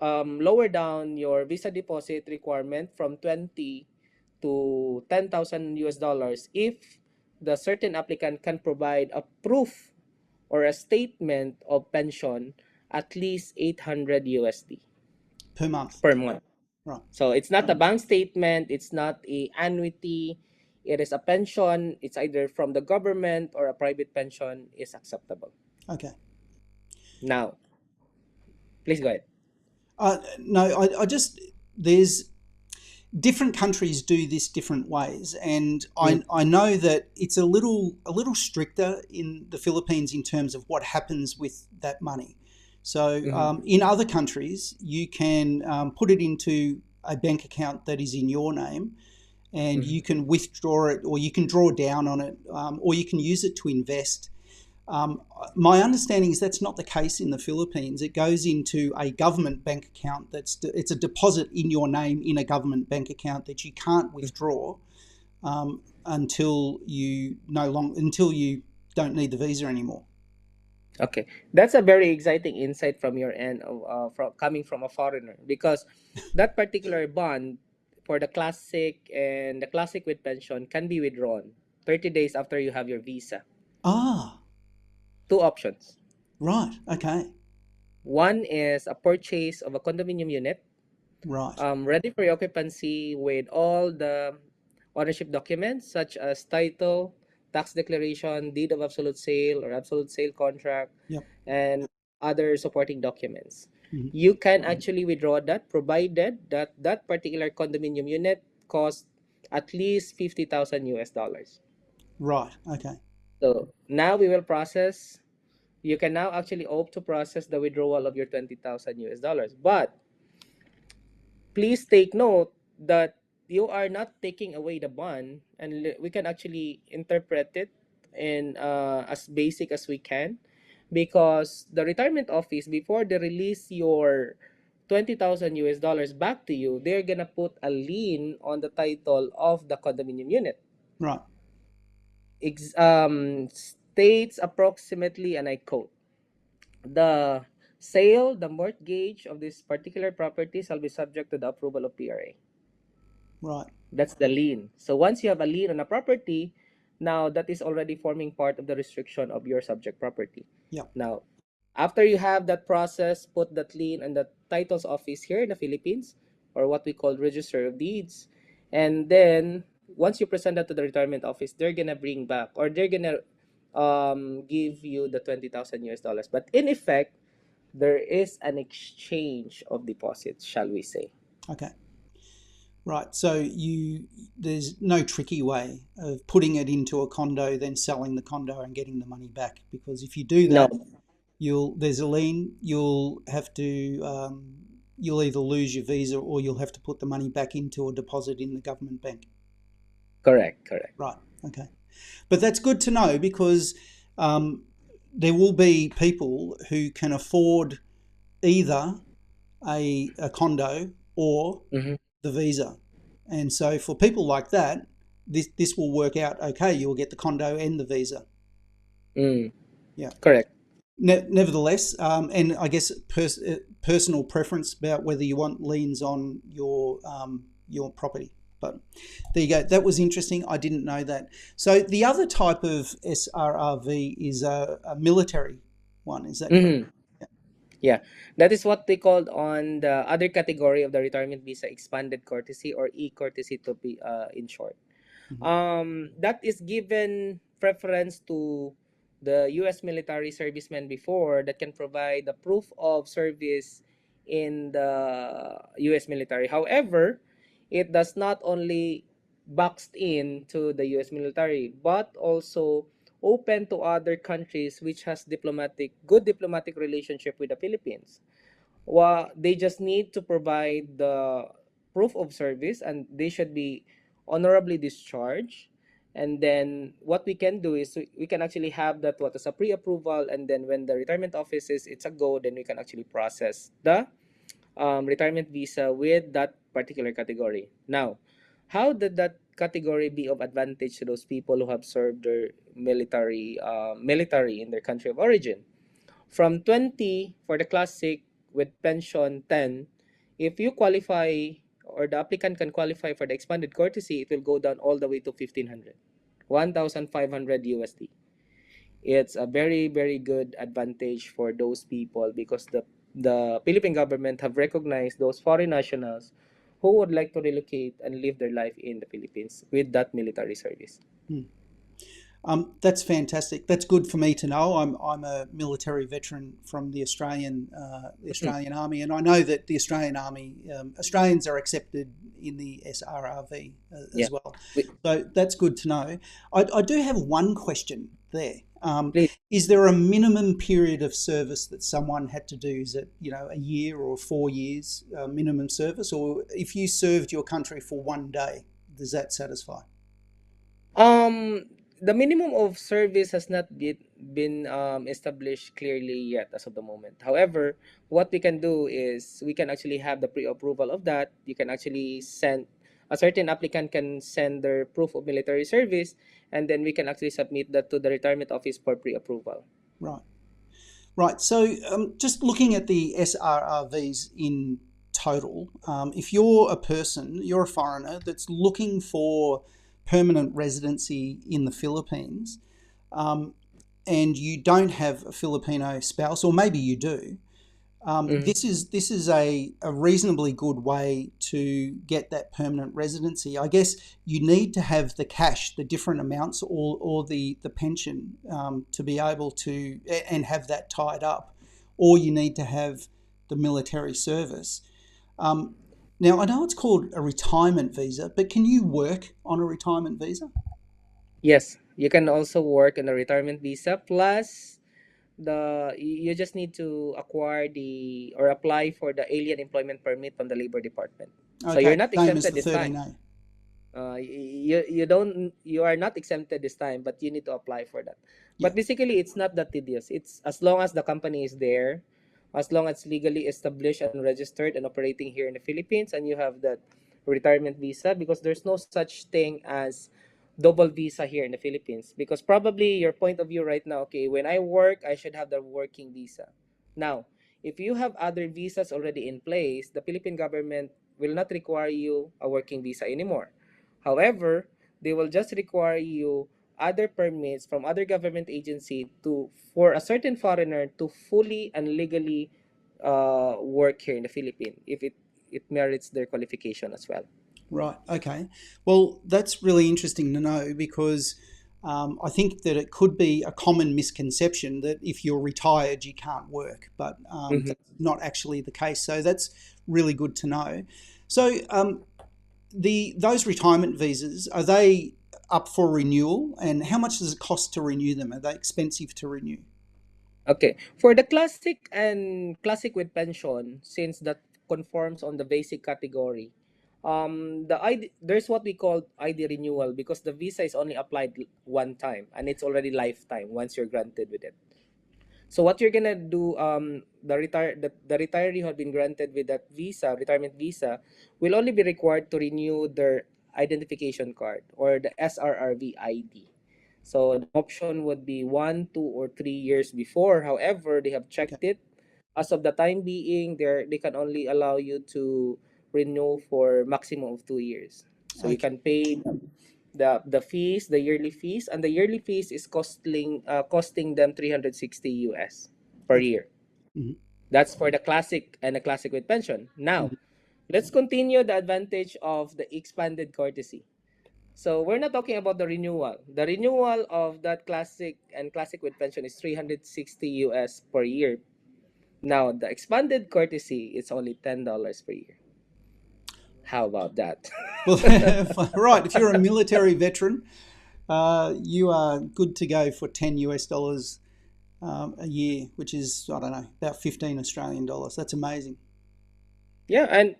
lower down your visa deposit requirement from 20 to 10,000 US dollars if the certain applicant can provide a proof or a statement of pension at least 800 USD Per month. per month. Right. So it's not a bank statement, it's not a annuity, it is a pension. It's either from the government or a private pension is acceptable. Okay. Now, please go ahead. No, I just, there's different countries do this different ways, and I know that it's a little stricter in the Philippines in terms of what happens with that money. So in other countries, you can put it into a bank account that is in your name, and you can withdraw it, or you can draw down on it, or you can use it to invest. My understanding is that's not the case in the Philippines. It goes into a government bank account. It's a deposit in your name in a government bank account that you can't withdraw until you don't need the visa anymore. Okay, that's a very exciting insight from your end of from coming from a foreigner, because that particular bond for the classic and the classic with pension can be withdrawn 30 days after you have your visa. Ah, Two options. right. Okay. One is a purchase of a condominium unit, Right. ready for occupancy with all the ownership documents such as title, tax declaration, deed of absolute sale or absolute sale contract, Yep. and other supporting documents. Mhm. You can actually withdraw that provided that that particular condominium unit costs at least 50,000 US dollars. Right. Okay. So now we will process. You can now actually opt to process the withdrawal of your 20,000 US dollars. But please take note that you are not taking away the bond, and we can actually interpret it in as basic as we can, because the retirement office, before they release your 20,000 US dollars back to you, they're gonna put a lien on the title of the condominium unit. Right. States approximately, and I quote, the sale, the mortgage of this particular property shall be subject to the approval of PRA. Right. That's the lien. So once you have a lien on a property, now that is already forming part of the restriction of your subject property. Yeah. Now, after you have that process, put that lien in the titles office here in the Philippines, or what we call Register of Deeds, and then once you present that to the retirement office, they're gonna bring back, or they're gonna give you the 20,000 US dollars. But in effect, there is an exchange of deposits, shall we say? Okay. Right. So there's no tricky way of putting it into a condo, then selling the condo and getting the money back. Because if you do No, that, there's a lien. You'll have to you'll either lose your visa or you'll have to put the money back into a deposit in the government bank. correct, correct. Right. Okay. But that's good to know, because there will be people who can afford either a condo or Mm-hmm. the visa. And so for people like that, this will work out okay. You'll get the condo and the visa. Yeah. Correct. Nevertheless, and I guess personal preference about whether you want liens on your property. But there you go. That was interesting. I didn't know that. So the other type of SRRV is a military one. Is that correct? Mm-hmm. Yeah, that is what they called on the other category of the retirement visa, expanded courtesy, or e-courtesy to be in short. That is given preference to the U.S. military servicemen before, that can provide the proof of service in the U.S. military. However, it does not only boxed in to the U.S. military, but also open to other countries which has good diplomatic relationship with the Philippines. Well, they just need to provide the proof of service, and they should be honorably discharged. And then what we can do is we can actually have that what as a pre-approval, and then when the retirement office says it's a go, then we can actually process the retirement visa with that particular category. Now, how did that category be of advantage to those people who have served their military in their country of origin? From 20 for the classic with pension 10, if you qualify, or the applicant can qualify for the expanded courtesy, it will go down all the way to 1,500, 1,500 USD. It's a very, very good advantage for those people, because the Philippine government have recognized those foreign nationals who would like to relocate and live their life in the Philippines with that military service. That's fantastic. That's good for me to know. I'm a military veteran from the Australian Army, and I know that the Australian Army Australians are accepted in the SRRV Yeah. as well. So that's good to know. I do have one question there. Please. Is there a minimum period of service that someone had to do? Is it a year or 4 years minimum service, or if you served your country for 1 day, does that satisfy? The minimum of service has not been established clearly yet as of the moment. However, what we can do is we can actually have the pre-approval of that. You can actually send a certain applicant can send their proof of military service, and then we can actually submit that to the retirement office for pre-approval. Right. Right. So just looking at the SRRVs in total, if you're a foreigner that's looking for permanent residency in the Philippines, and you don't have a Filipino spouse, or maybe you do, this is a reasonably good way to get that permanent residency. I guess you need to have the cash, the different amounts, or the pension to be able to and have that tied up, or you need to have the military service. Now, I know it's called a retirement visa, but can you work on a retirement visa? Yes, You can also work on a retirement visa plus you just need to acquire the or apply for the alien employment permit from the labor department. So Okay, you're not same as exempted the this time. 13A. You are not exempted this time, but you need to apply for that. Yeah. But basically, it's not that tedious. It's as long as the company is there, as long as legally established and registered and operating here in the Philippines, and you have that retirement visa, because there's no such thing as double visa here in the Philippines. Because probably your point of view right now, okay, when I work, I should have the working visa. Now, if you have other visas already in place, the Philippine government will not require you a working visa anymore. However, they will just require you other permits from other government agency to for a certain foreigner to fully and legally work here in the Philippines if it merits their qualification as well. Right. Okay. Well, that's really interesting to know because I think that it could be a common misconception that if you're retired, you can't work, but Mhm. that's not actually the case. So that's really good to know. So those retirement visas, are they up for renewal, and how much does it cost to renew them? Are they expensive to renew? Okay. For the classic and classic with pension, since that conforms on the basic category, the ID, there's what we call ID renewal because the visa is only applied one time and it's already lifetime once you're granted with it. So what you're gonna do, the retiree who had been granted with that visa, retirement visa, will only be required to renew their identification card or the SRRV ID. So the option would be 1, 2, or 3 years before. However, they have Okay. checked it. As of the time being, they can only allow you to renew for maximum of 2 years. So you Okay. can pay the fees, the yearly fees, and the yearly fees is costing them 360 US per Okay. year. Mhm. That's for the classic and the classic with pension. Now, Mhm. let's continue the advantage of the expanded courtesy. So we're not talking about the renewal. The renewal of that classic and classic with pension is 360 US per year. Now, the expanded courtesy is only $10 per year. How about that? Well, right. If you're a military veteran, you are good to go for 10 US dollars a year, which is, I don't know, about 15 Australian dollars. That's amazing. Yeah, and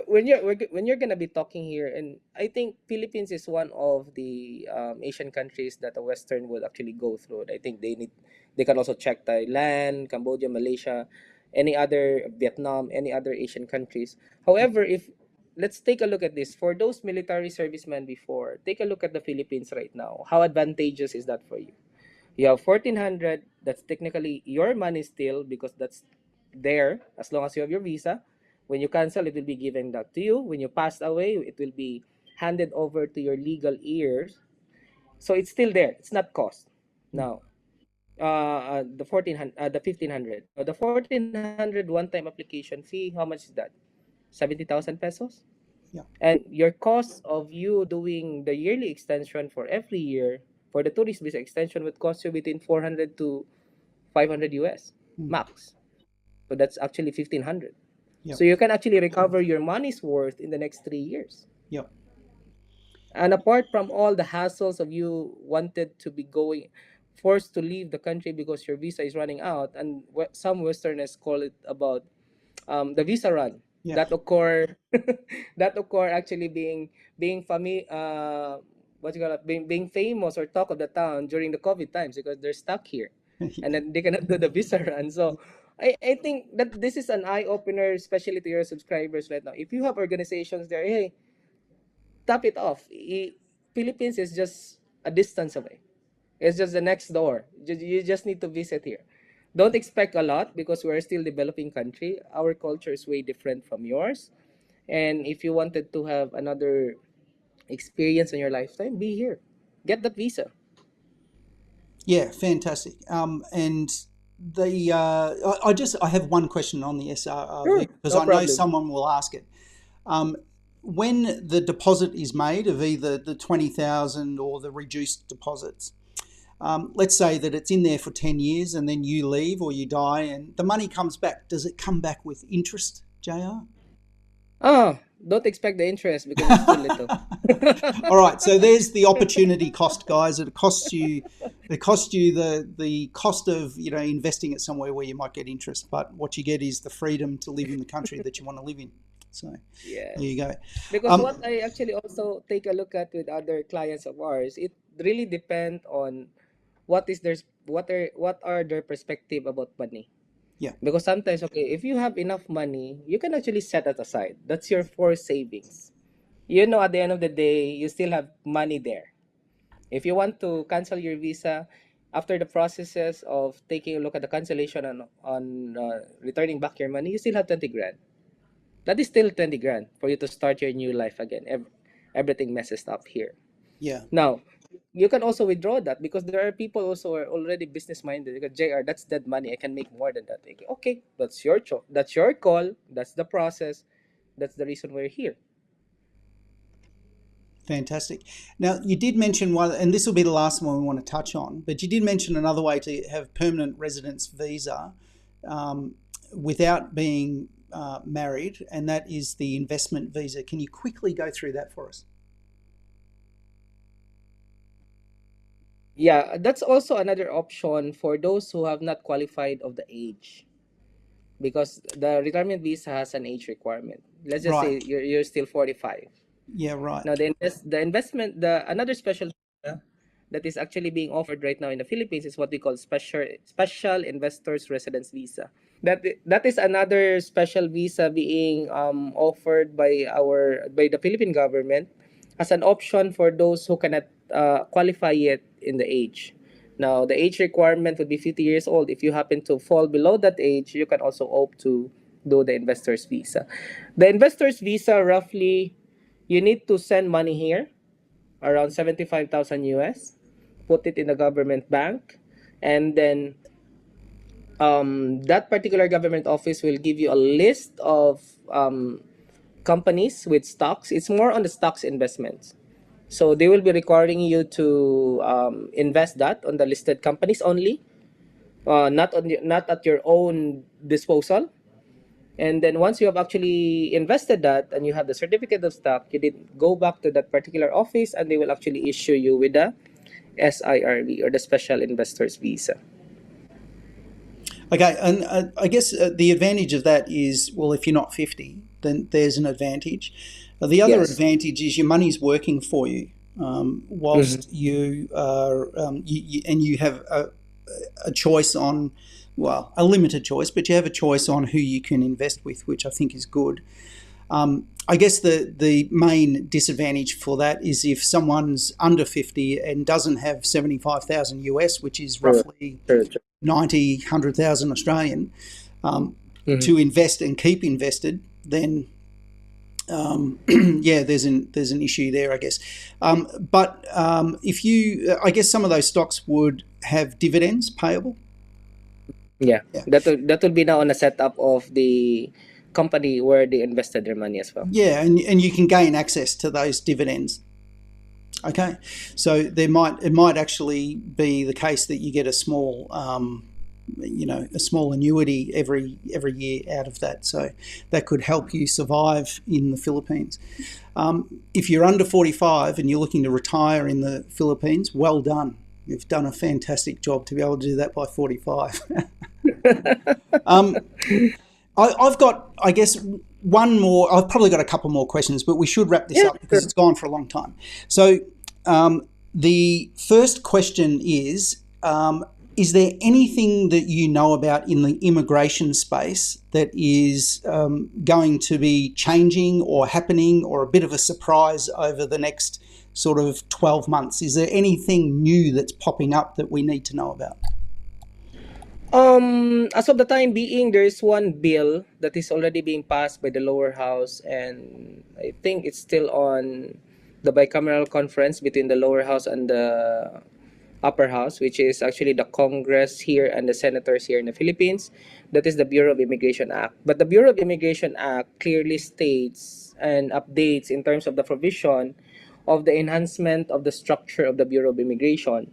when you're gonna be talking here, and I think Philippines is one of the Asian countries that a Western would actually go through. I think they can also check Thailand, Cambodia, Malaysia, any other Vietnam, any other Asian countries. However, if let's take a look at this for those military servicemen before, take a look at the Philippines right now. How advantageous is that for you? You have 1,400. That's technically your money still because that's there as long as you have your visa. When you cancel, it will be given back to you. When you pass away, it will be handed over to your legal heirs. So it's still there. It's not cost. Mm. Now, the 1,500. Now, the 1,400 one-time application fee. How much is that? 70,000 pesos. Yeah. And your cost of you doing the yearly extension for every year for the tourist visa extension would cost you between 400 to 500 US Mm. max. So that's actually 1,500. Yep. So you can actually recover your money's worth in the next 3 years. Yep. And apart from all the hassles of you wanted to be going forced to leave the country because your visa is running out, and some Westerners call it about the visa run Yeah. that occur that occur actually being what you call it, being famous or talk of the town during the COVID times because they're stuck here and Yeah. then they cannot do the visa run. So I think that this is an eye opener, especially to your subscribers right now. If you have organizations there, hey, top it off. Philippines is just a distance away. It's just the next door. You just need to visit here. Don't expect a lot because we're still developing country. Our culture is way different from yours. And if you wanted to have another experience in your lifetime, be here. Get that visa. Yeah, fantastic. And I have one question on the SRRV Sure, because no I know problem. someone will ask it. Um, when the deposit is made of either the 20,000 or the reduced deposits, let's say that it's in there for 10 years and then you leave or you die and the money comes back. Does it come back with interest, JR? Ah, don't expect the interest because it's too little. All right, so there's the opportunity cost, guys. It costs you the cost of investing it somewhere where you might get interest, but what you get is the freedom to live in the country that you want to live in. So there you Yes. go. Because what I actually also take a look at with other clients of ours, it really depends on what are their perspective about money. Yeah, Because sometimes, okay, if you have enough money, you can actually set it aside. That's your forced savings. At the end of the day, you still have money there. If you want to cancel your visa, after the processes of taking a look at the cancellation on returning back your money, you still have 20 grand. That is still 20 grand for you to start your new life again. Everything messes up here. yeah. Now, you can also withdraw that because there are people also who are already business minded. Because JR, that's dead money. I can make more than that. Okay, that's your choice. That's your call. That's the process. That's the reason we're here. Fantastic. Now, you did mention one, and this will be the last one we want to touch on, but you did mention another way to have permanent residence visa without being married, and that is the investment visa. Can you quickly go through that for us? Yeah, that's also another option for those who have not qualified of the age. Because the retirement visa has an age requirement. Let's just say Right. you're still 45. Yeah, right. Now the investment the another special visa that is actually being offered right now in the Philippines is what we call special investors residence visa. That is another special visa being offered by the Philippine government as an option for those who cannot qualify yet in the age. Now the age requirement would be 50 years old. If you happen to fall below that age, you can also opt to do the investors visa. The investors visa, roughly you need to send money here around 75,000 US, put it in the government bank, and then that particular government office will give you a list of companies with stocks. It's more on the stocks investments. So they will be requiring you to invest that on the listed companies only, not at your own disposal. And then once you have actually invested that and you have the certificate of stock, you did go back to that particular office and they will actually issue you with the SIRV or the Special Investors Visa. Okay, and I guess the advantage of that is, well, if you're not 50, then there's an advantage. The other Yes. advantage is your money's working for you whilst you are, and you have a choice on, well, a limited choice, but you have a choice on who you can invest with, which I think is good. I guess the main disadvantage for that is if someone's under 50 and doesn't have 75,000 US, which is roughly True, true. 90, 100,000 Australian, to invest and keep invested, then yeah, there's an issue there, I guess. But if you, I guess some of those stocks would have dividends payable. Yeah. Yeah. That will be now on a setup of the company where they invested their money as well. Yeah, and you can gain access to those dividends. Okay, so it might actually be the case that you get a small a small annuity every year out of that. So that could help you survive in the Philippines. If you're under 45 and you're looking to retire in the Philippines, well done. You've done a fantastic job to be able to do that by 45. I've got, I guess, one more. I've probably got a couple more questions, but we should wrap this up because it's gone for a long time. So the first question is there anything that you know about in the immigration space that is going to be changing or happening or a bit of a surprise over the next sort of 12 months? Is there anything new that's popping up that we need to know about? As of the time being, there is one bill that is already being passed by the lower house, and I think it's still on the bicameral conference between the lower house and the upper house, which is actually the Congress here and the senators here in the Philippines. That is the Bureau of Immigration Act. But the Bureau of Immigration Act clearly states and updates in terms of the provision of the enhancement of the structure of the Bureau of Immigration.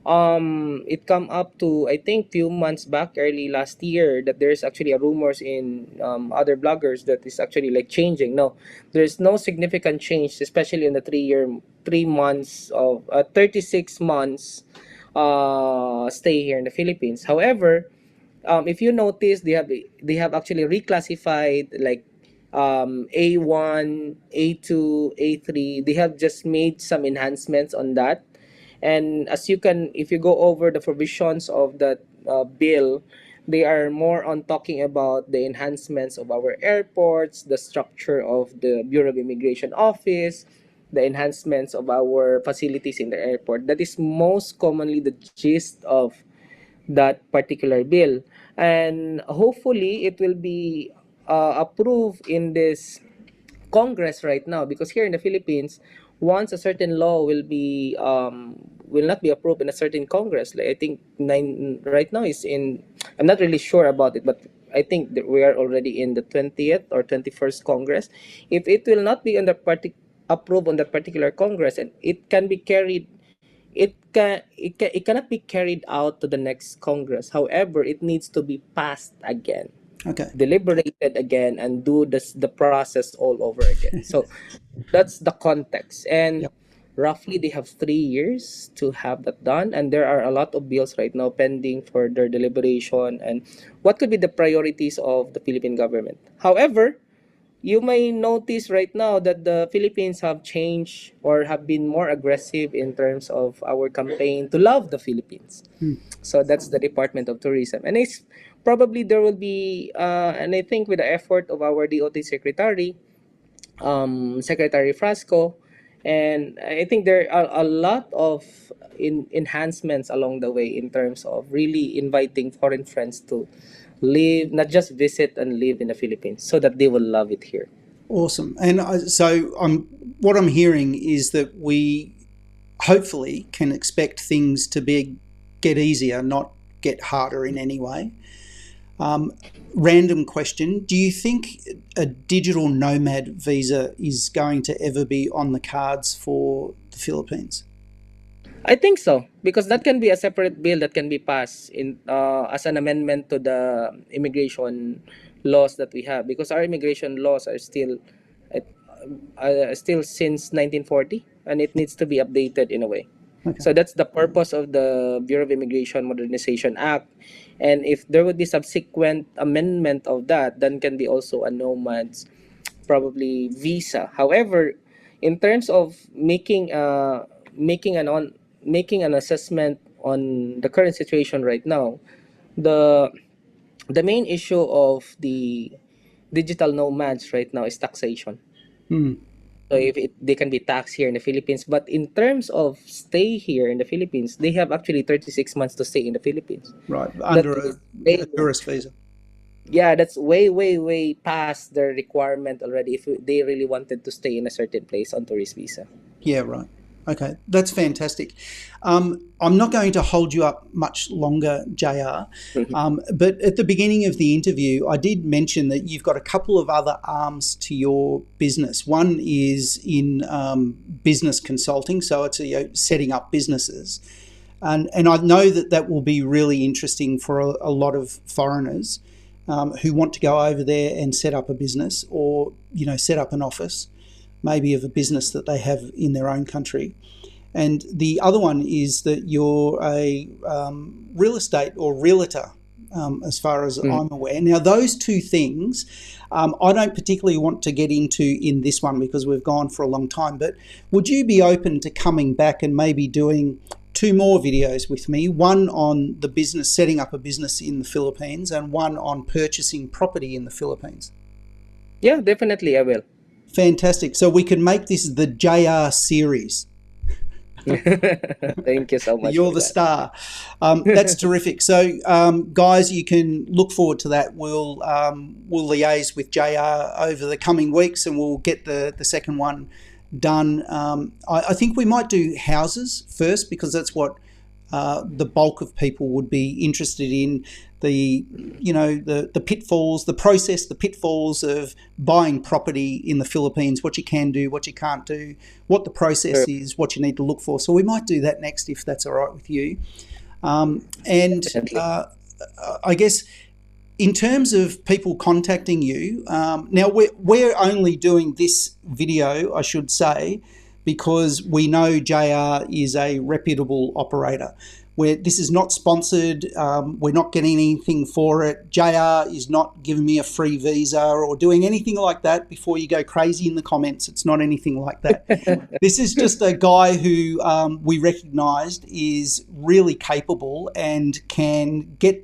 it come up to, I think, few months back, early last year, that there's actually a rumors in other bloggers that is actually like changing. No, there's no significant change, especially in the 3 months of 36 months stay here in the Philippines. However, if you notice, they have actually reclassified like A1, A2, A3. They have just made some enhancements on that. And as you can, if you go over the provisions of that bill, they are more on talking about the enhancements of our airports, the structure of the Bureau of Immigration Office, the enhancements of our facilities in the airport. That is most commonly the gist of that particular bill. And hopefully it will be approved in this Congress right now, because here in the Philippines, once a certain law will not be approved in a certain Congress, like I think nine right now is in. I'm not really sure about it, but I think that we are already in the 20th or 21st Congress. If it will not be on the approved on that particular Congress, and it can be carried, it cannot be carried out to the next Congress. However, it needs to be passed again, Okay. deliberated again, and do the process all over again. So that's the context. And Yep. roughly they have 3 years to have that done. And there are a lot of bills right now pending for their deliberation and what could be the priorities of the Philippine government. However, you may notice right now that the Philippines have changed or have been more aggressive in terms of our campaign to love the Philippines. So that's the Department of Tourism. And it's probably there will be, and I think with the effort of our DOT Secretary, Secretary Frasco, and I think there are a lot of enhancements along the way in terms of really inviting foreign friends to live, not just visit and live in the Philippines, so that they will love it here. Awesome. And what I'm hearing is that we hopefully can expect things to get easier, not get harder in any way. Random question. Do you think a digital nomad visa is going to ever be on the cards for the Philippines? I think so, because that can be a separate bill that can be passed in as an amendment to the immigration laws that we have, because our immigration laws are still since 1940, and it needs to be updated in a way. Okay. So that's the purpose of the Bureau of Immigration Modernization Act. And if there would be subsequent amendment of that, then can be also a nomad's probably visa. However, in terms of making an assessment on the current situation right now, the main issue of the digital nomads right now is taxation. So if they can be taxed here in the Philippines, but in terms of stay here in the Philippines, they have actually 36 months to stay in the Philippines. Right, under That a is tourist visa. yeah, that's way past their requirement already if they really wanted to stay in a certain place on tourist visa. Yeah, right. Okay, that's fantastic. I'm not going to hold you up much longer, JR, but at the beginning of the interview, I did mention that you've got a couple of other arms to your business. One is in business consulting, so it's setting up businesses. And I know that will be really interesting for a lot of foreigners who want to go over there and set up a business, or set up an office, maybe of a business that they have in their own country. And the other one is that you're a real estate or realtor, as far as I'm aware. Now, those two things, I don't particularly want to get into in this one because we've gone for a long time, but would you be open to coming back and maybe doing 2 more videos with me, one on the business, setting up a business in the Philippines, and one on purchasing property in the Philippines? Yeah, definitely I will. Fantastic. So we can make this the JR series. Thank you so much. You're the star. That's terrific. So, guys, you can look forward to that. We'll liaise with JR over the coming weeks, and we'll get the second one done. I think we might do houses first, because that's what the bulk of people would be interested in the pitfalls, the process, the pitfalls of buying property in the Philippines, what you can do, what you can't do, what the process is, what you need to look for. So we might do that next if that's all right with you. I guess in terms of people contacting you, now we're only doing this video, I should say, because we know JR is a reputable operator. This is not sponsored. We're not getting anything for it. JR is not giving me a free visa or doing anything like that. Before you go crazy in the comments, it's not anything like that. This is just a guy who we recognised is really capable and can get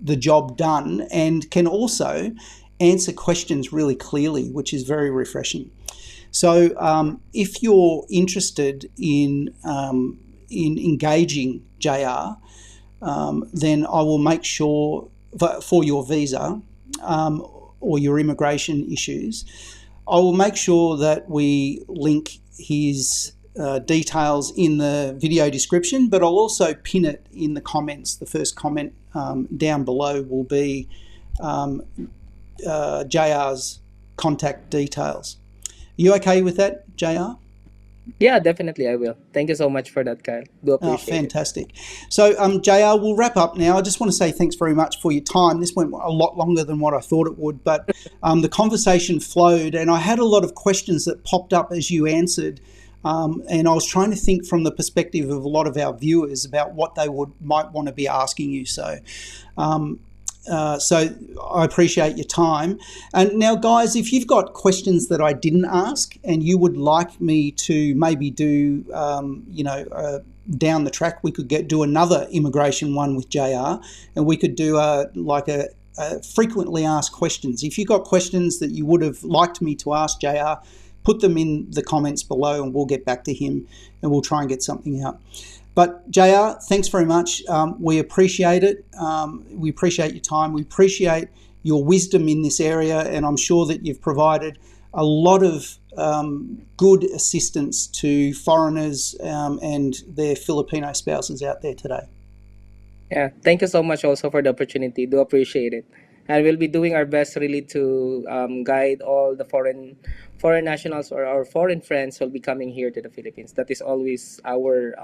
the job done and can also answer questions really clearly, which is very refreshing. So if you're interested in engaging JR, then I will make sure for your visa or your immigration issues, I will make sure that we link his details in the video description, but I'll also pin it in the comments. The first comment down below will be JR's contact details. Are you okay with that, JR? Yeah, definitely I will. Thank you so much for that, Kyle. Do appreciate fantastic. So, JR, we'll wrap up now. I just want to say thanks very much for your time. This went a lot longer than what I thought it would, but the conversation flowed and I had a lot of questions that popped up as you answered. And I was trying to think from the perspective of a lot of our viewers about what they might want to be asking you. So I appreciate your time. And now, guys, if you've got questions that I didn't ask and you would like me to maybe do, down the track, we could do another immigration one with JR, and we could do a frequently asked questions. If you've got questions that you would have liked me to ask JR, put them in the comments below and we'll get back to him and we'll try and get something out. But JR, thanks very much. We appreciate it. We appreciate your time. We appreciate your wisdom in this area, and I'm sure that you've provided a lot of good assistance to foreigners and their Filipino spouses out there today. Yeah, thank you so much also for the opportunity. Do appreciate it. And we'll be doing our best really to guide all the foreign nationals or our foreign friends who will be coming here to the Philippines. That is always our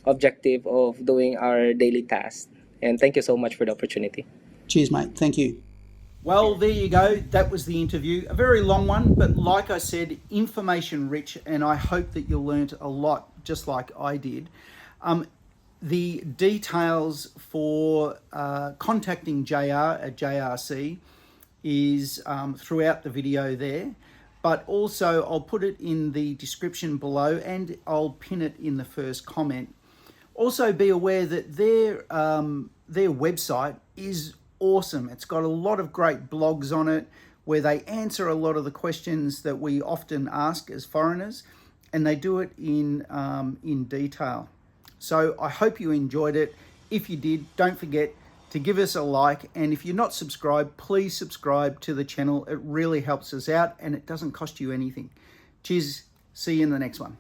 objective of doing our daily task. And thank you so much for the opportunity. Cheers, mate. Thank you. Well, there you go. That was the interview. A very long one, but like I said, information rich, and I hope that you learnt a lot, just like I did. The details for contacting JR at JRC is throughout the video there, but also I'll put it in the description below and I'll pin it in the first comment. Also be aware that their website is awesome. It's got a lot of great blogs on it where they answer a lot of the questions that we often ask as foreigners, and they do it in detail. So I hope you enjoyed it. If you did, don't forget to give us a like. And if you're not subscribed, please subscribe to the channel. It really helps us out and it doesn't cost you anything. Cheers. See you in the next one.